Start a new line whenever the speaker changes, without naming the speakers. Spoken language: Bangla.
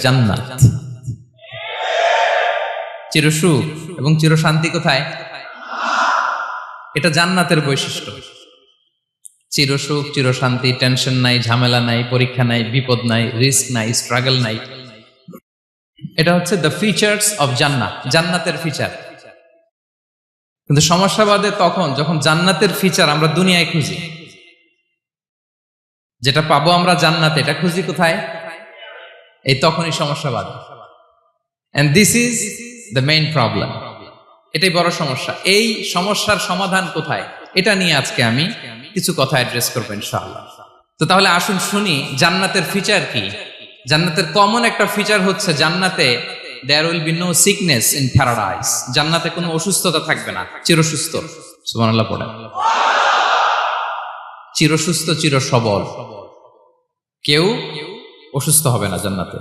জান্নাত। চিরসুখ এবং চিরশান্তি কোথায়? এটা জান্নাতের বৈশিষ্ট্য। চিরসুখ, চিরশান্তি, টেনশন নাই, ঝামেলা নাই, পরীক্ষা নাই, বিপদ নাই, রিস্ক নাই, স্ট্রাগল নাই। এটা হচ্ছে দ্য ফিচার্স অফ জান্নাত, জান্নাতের ফিচার। কিন্তু সমস্যা বাদে তখন যখন জান্নাতের ফিচার আমরা দুনিয়ায় খুঁজি, যেটা পাবো আমরা জান্নাতে, এটা খুঁজি কোথায়? এই তখনই সমস্যা বাদে। And this is the main problem. এটাই বড় সমস্যা। এই সমস্যার সমাধান কোথায়, এটা নিয়ে আজকে আমি কিছু কথা অ্যাড্রেস করবো ইনশাআল্লাহ। তো তাহলে আসুন শুনি জান্নাতের ফিচার কি। জান্নাতের কমন একটা ফিচার হচ্ছে জান্নাতে there will be no sickness in paradise। জান্নাতে কোনো অসুস্থতা থাকবে না, চিরসুস্থ। সুবহানাল্লাহ পড়েন। চিরসুস্থ, চির সবল, কেউ অসুস্থ হবে না জান্নাতে।